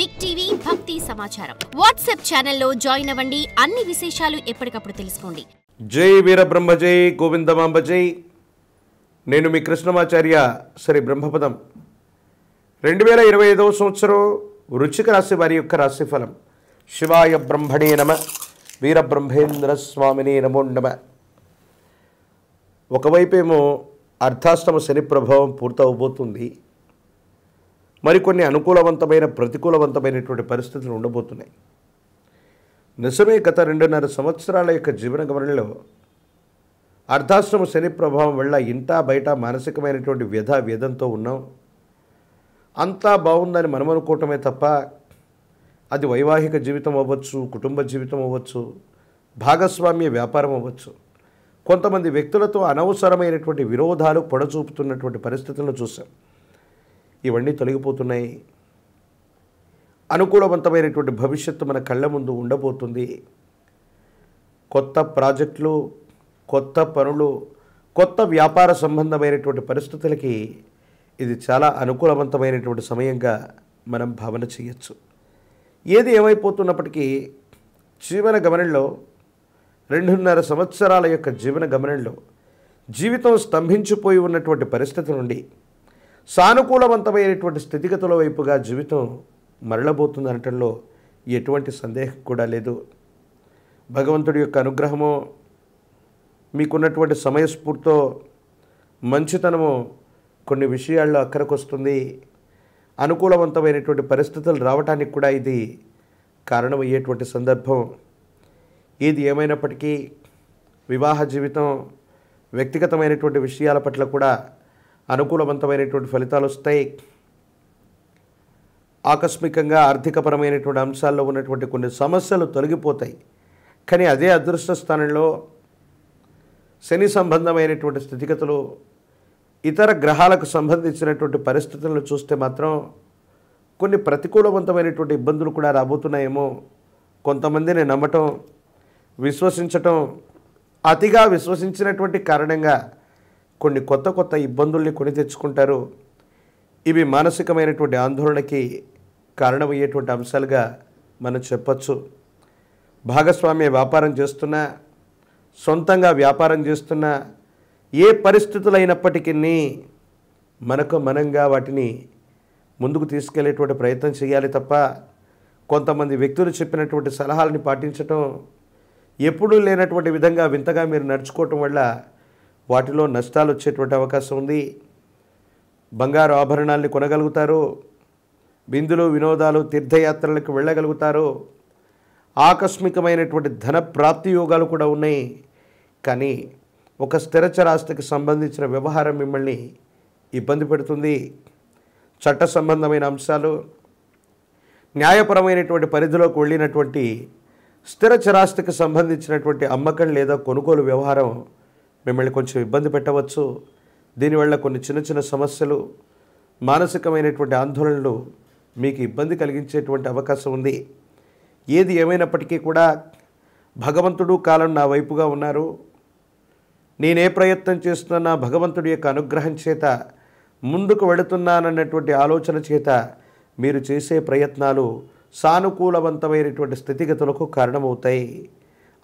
Big TV భక్తి సమాచారం WhatsApp ఛానల్లో జాయిన్ అవ్వండి. అన్ని విశేషాలు ఎప్పటికప్పుడు తెలుసుకోండి. జై వీరబ్రహ్మ జై గోవిందమాంబ జై. నేను మీ కృష్ణమాచార్య శ్రీ బ్రహ్మపదం. 2025వ సంవత్సరం వృశ్చిక రాశి వారి యొక్క రాశిఫలం. శివాయ బ్రహ్మణే నమ, వీరబ్రహ్మేంద్ర స్వామిని నమో నమ. ఒకవైపేమో అర్ధాష్టమ శని ప్రభావం పూర్తవబోతుంది. మరికొన్ని అనుకూలవంతమైన ప్రతికూలవంతమైనటువంటి పరిస్థితులు ఉండబోతున్నాయి. నిజమే, గత 2.5 సంవత్సరాల యొక్క జీవన గమనంలో అర్ధాష్టమ శని ప్రభావం వల్ల ఇంటా బయట మానసికమైనటువంటి వ్యధంతో ఉన్నాం. అంతా బాగుందని మనం అనుకోవటమే తప్ప అది వైవాహిక జీవితం అవ్వచ్చు, కుటుంబ జీవితం అవ్వచ్చు, భాగస్వామ్య వ్యాపారం అవ్వచ్చు. కొంతమంది వ్యక్తులతో అనవసరమైనటువంటి విరోధాలు పొడచూపుతున్నటువంటి పరిస్థితులను చూసాం. ఇవన్నీ తొలగిపోతున్నాయి. అనుకూలవంతమైనటువంటి భవిష్యత్తు మన కళ్ళ ముందు ఉండబోతుంది. కొత్త ప్రాజెక్టులు, కొత్త పనులు, కొత్త వ్యాపార సంబంధమైనటువంటి పరిస్థితులకి ఇది చాలా అనుకూలవంతమైనటువంటి సమయంగా మనం భావన చేయొచ్చు. ఏది ఏమైపోతున్నప్పటికీ జీవన గమనంలో 2.5 సంవత్సరాల యొక్క జీవన గమనంలో జీవితం స్తంభించిపోయి ఉన్నటువంటి పరిస్థితి నుండి సానుకూలవంతమైనటువంటి స్థితిగతుల వైపుగా జీవితం మరలబోతుంది అనటంలో ఎటువంటి సందేహం కూడా లేదు. భగవంతుడి యొక్క అనుగ్రహము, మీకున్నటువంటి సమయస్ఫూర్తితో మంచితనము కొన్ని విషయాల్లో అక్కరకు వస్తుంది. అనుకూలవంతమైనటువంటి పరిస్థితులు రావడానికి కూడా ఇది కారణమయ్యేటువంటి సందర్భం. ఏది ఏమైనప్పటికీ వివాహ జీవితం, వ్యక్తిగతమైనటువంటి విషయాల పట్ల కూడా అనుకూలవంతమైనటువంటి ఫలితాలు వస్తాయి. ఆకస్మికంగా ఆర్థికపరమైనటువంటి అంశాల్లో ఉన్నటువంటి కొన్ని సమస్యలు తొలగిపోతాయి. కానీ అదే అదృష్ట స్థానంలో శని సంబంధమైనటువంటి స్థితిగతులు, ఇతర గ్రహాలకు సంబంధించినటువంటి పరిస్థితులను చూస్తే మాత్రం కొన్ని ప్రతికూలవంతమైనటువంటి ఇబ్బందులు కూడా రాబోతున్నాయేమో. కొంతమందిని నమ్మటం, విశ్వసించటం, అతిగా విశ్వసించినటువంటి కారణంగా కొన్ని కొత్త ఇబ్బందుల్ని కొని తెచ్చుకుంటారు. ఇవి మానసికమైనటువంటి ఆందోళనకి కారణమయ్యేటువంటి అంశాలుగా మనం చెప్పచ్చు. భాగస్వామ్య వ్యాపారం చేస్తున్నా, సొంతంగా వ్యాపారం చేస్తున్నా, ఏ పరిస్థితులైనప్పటికీ మనంగా వాటిని ముందుకు తీసుకెళ్లేటువంటి ప్రయత్నం చేయాలి తప్ప కొంతమంది వ్యక్తులు చెప్పినటువంటి సలహాలని పాటించటం, ఎప్పుడూ లేనటువంటి విధంగా వింతగా మీరు నడుచుకోవటం వల్ల వాటిలో నష్టాలు వచ్చేటువంటి అవకాశం ఉంది. బంగారు ఆభరణాలని కొనగలుగుతారు, విందులు వినోదాలు తీర్థయాత్రలకు వెళ్ళగలుగుతారు, ఆకస్మికమైనటువంటి ధన ప్రాప్తి యోగాలు కూడా ఉన్నాయి. కానీ ఒక స్థిరచరాస్తికి సంబంధించిన వ్యవహారం మిమ్మల్ని ఇబ్బంది పెడుతుంది. చట్ట సంబంధమైన అంశాలు, న్యాయపరమైనటువంటి పరిధిలోకి వెళ్ళినటువంటి స్థిరచరాస్తికి సంబంధించినటువంటి అమ్మకం లేదా కొనుగోలు వ్యవహారం మిమ్మల్ని కొంచెం ఇబ్బంది పెట్టవచ్చు. దీనివల్ల కొన్ని చిన్న సమస్యలు, మానసికమైనటువంటి ఆందోళనలు మీకు ఇబ్బంది కలిగించేటువంటి అవకాశం ఉంది. ఏది ఏమైనప్పటికీ కూడా భగవంతుడు కాలం నా వైపుగా ఉన్నారు. నేనే ప్రయత్నం చేస్తున్నా భగవంతుడి యొక్క అనుగ్రహం చేత ముందుకు వెళుతున్నానన్నటువంటి ఆలోచన చేత మీరు చేసే ప్రయత్నాలు సానుకూలవంతమైనటువంటి స్థితిగతులకు కారణమవుతాయి.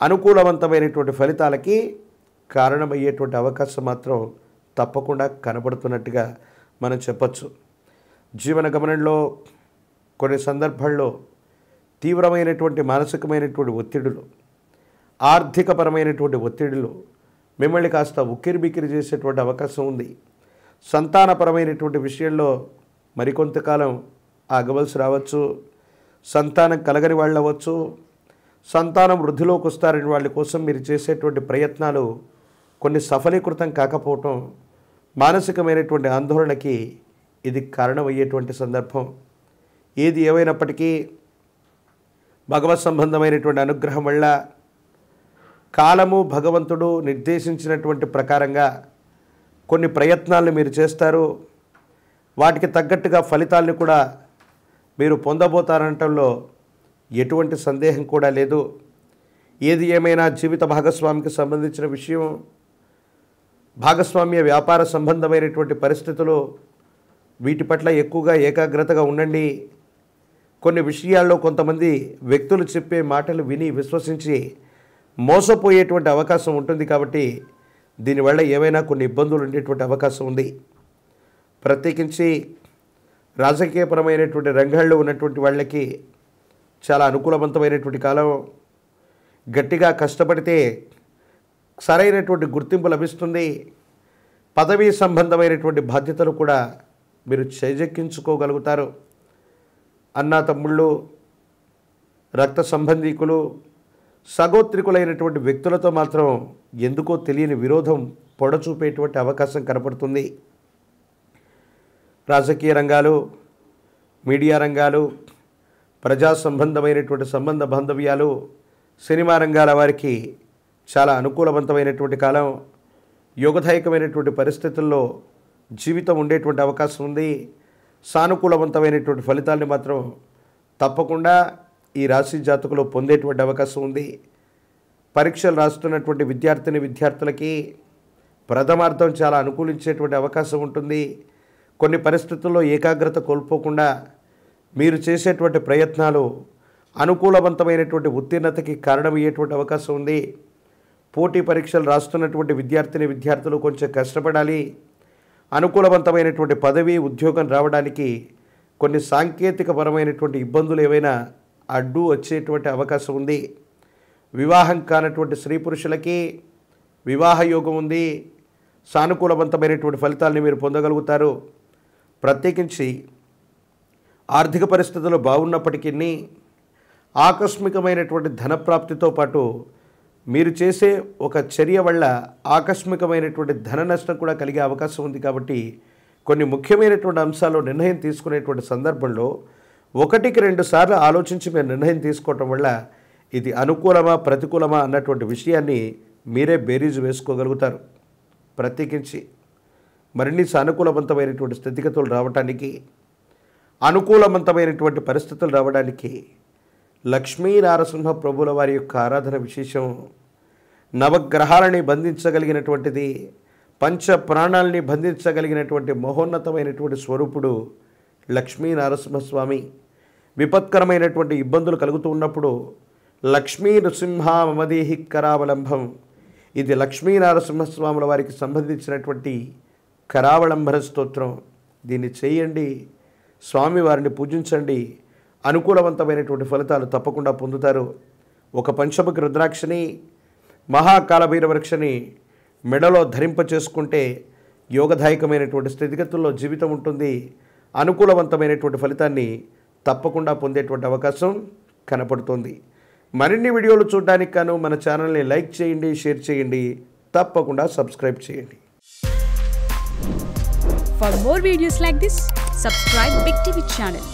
అనుకూలవంతమైనటువంటి ఫలితాలకి కారణమయ్యేటువంటి అవకాశం మాత్రం తప్పకుండా కనబడుతున్నట్టుగా మనం చెప్పచ్చు. జీవన గమనంలో కొన్ని సందర్భాల్లో తీవ్రమైనటువంటి మానసికమైనటువంటి ఒత్తిడులు, ఆర్థికపరమైనటువంటి ఒత్తిడులు మిమ్మల్ని కాస్త ఉక్కిరిబిక్కిరి చేసేటువంటి అవకాశం ఉంది. సంతానపరమైనటువంటి విషయంలో మరికొంతకాలం ఆగవలసి రావచ్చు. సంతానం కలగని వాళ్ళు అవ్వచ్చు, సంతానం వృద్ధిలోకి వస్తారని వాళ్ళ కోసం మీరు చేసేటువంటి ప్రయత్నాలు కొన్ని సఫలీకృతం కాకపోవటం, మానసికమైనటువంటి ఆందోళనకి ఇది కారణమయ్యేటువంటి సందర్భం. ఏది ఏమైనప్పటికీ భగవత్ సంబంధమైనటువంటి అనుగ్రహం వల్ల కాలము, భగవంతుడు నిర్దేశించినటువంటి ప్రకారంగా కొన్ని ప్రయత్నాలను మీరు చేస్తారు. వాటికి తగ్గట్టుగా ఫలితాలను కూడా మీరు పొందబోతారనటంలో ఎటువంటి సందేహం కూడా లేదు. ఏది ఏమైనా జీవిత భాగస్వామికి సంబంధించిన విషయం, భాగస్వామ్య వ్యాపార సంబంధమైనటువంటి పరిస్థితులు, వీటి పట్ల ఎక్కువగా ఏకాగ్రతగా ఉండండి. కొన్ని విషయాల్లో కొంతమంది వ్యక్తులు చెప్పే మాటలు విని విశ్వసించి మోసపోయేటువంటి అవకాశం ఉంటుంది. కాబట్టి దీనివల్ల ఏవైనా కొన్ని ఇబ్బందులు ఉండేటువంటి అవకాశం ఉంది. ప్రత్యేకించి రాజకీయపరమైనటువంటి రంగాల్లో ఉన్నటువంటి వాళ్ళకి చాలా అనుకూలవంతమైనటువంటి కాలం. గట్టిగా కష్టపడితే సరైనటువంటి గుర్తింపు లభిస్తుంది. పదవీ సంబంధమైనటువంటి బాధ్యతలు కూడా మీరు చేజెక్కించుకోగలుగుతారు. అన్నా తమ్ముళ్ళు, రక్త సంబంధీకులు, సగోత్రికులైనటువంటి వ్యక్తులతో మాత్రం ఎందుకో తెలియని విరోధం పొడచూపేటువంటి అవకాశం కనపడుతుంది. రాజకీయ రంగాలు, మీడియా రంగాలు, ప్రజా సంబంధమైనటువంటి సంబంధ బాంధవ్యాలు, సినిమా రంగాల వారికి చాలా అనుకూలవంతమైనటువంటి కాలం. యోగదాయకమైనటువంటి పరిస్థితుల్లో జీవితం ఉండేటువంటి అవకాశం ఉంది. సానుకూలవంతమైనటువంటి ఫలితాన్ని మాత్రం తప్పకుండా ఈ రాశి జాతకులు పొందేటువంటి అవకాశం ఉంది. పరీక్షలు రాస్తున్నటువంటి విద్యార్థులకి ప్రథమార్థం చాలా అనుకూలించేటువంటి అవకాశం ఉంటుంది. కొన్ని పరిస్థితుల్లో ఏకాగ్రత కోల్పోకుండా మీరు చేసేటువంటి ప్రయత్నాలు అనుకూలవంతమైనటువంటి ఉత్తీర్ణతకి కారణమయ్యేటువంటి అవకాశం ఉంది. పోటీ పరీక్షలు రాస్తున్నటువంటి విద్యార్థులు కొంచెం కష్టపడాలి. అనుకూలవంతమైనటువంటి పదవి, ఉద్యోగం రావడానికి కొన్ని సాంకేతికపరమైనటువంటి ఇబ్బందులు ఏవైనా అడ్డు వచ్చేటువంటి అవకాశం ఉంది. వివాహం కానటువంటి స్త్రీ పురుషులకి వివాహ యోగం ఉంది. సానుకూలవంతమైనటువంటి ఫలితాలని మీరు పొందగలుగుతారు. ప్రత్యేకించి ఆర్థిక పరిస్థితులు బాగున్నప్పటికీ ఆకస్మికమైనటువంటి ధనప్రాప్తితో పాటు మీరు చేసే ఒక చర్య వల్ల ఆకస్మికమైనటువంటి ధన నష్టం కూడా కలిగే అవకాశం ఉంది. కాబట్టి కొన్ని ముఖ్యమైనటువంటి అంశాల్లో నిర్ణయం తీసుకునేటువంటి సందర్భంలో 1-2 సార్లు ఆలోచించి మీరు నిర్ణయం తీసుకోవటం వల్ల ఇది అనుకూలమా ప్రతికూలమా అన్నటువంటి విషయాన్ని మీరే బేరీజు వేసుకోగలుగుతారు. ప్రత్యేకించి మరిన్ని సానుకూలవంతమైనటువంటి స్థితిగతులు రావడానికి, అనుకూలవంతమైనటువంటి పరిస్థితులు రావడానికి లక్ష్మీ నారసింహ ప్రభుల వారి యొక్క ఆరాధన విశేషం. నవగ్రహాలని బంధించగలిగినటువంటిది, పంచ ప్రాణాలని బంధించగలిగినటువంటి మహోన్నతమైనటువంటి స్వరూపుడు లక్ష్మీ నరసింహస్వామి. విపత్కరమైనటువంటి ఇబ్బందులు కలుగుతూ ఉన్నప్పుడు లక్ష్మీ నృసింహ మమదేహి కరావలంబం, ఇది లక్ష్మీ నరసింహస్వాముల వారికి సంబంధించినటువంటి కరావలంబన స్తోత్రం. దీన్ని చేయండి, స్వామివారిని పూజించండి. అనుకూలవంతమైనటువంటి ఫలితాలు తప్పకుండా పొందుతారు. ఒక పంచముఖి రుద్రాక్షని, మహాకాలభైరవృక్షని మెడలో ధరింపచేసుకుంటే యోగదాయకమైనటువంటి స్థితిగతుల్లో జీవితం ఉంటుంది. అనుకూలవంతమైనటువంటి ఫలితాన్ని తప్పకుండా పొందేటువంటి అవకాశం కనపడుతుంది. మరిన్ని వీడియోలు చూడడానికి గాను మన ఛానల్ని లైక్ చేయండి, షేర్ చేయండి, తప్పకుండా సబ్స్క్రైబ్ చేయండి. For more videos like this, subscribe Big TV channel.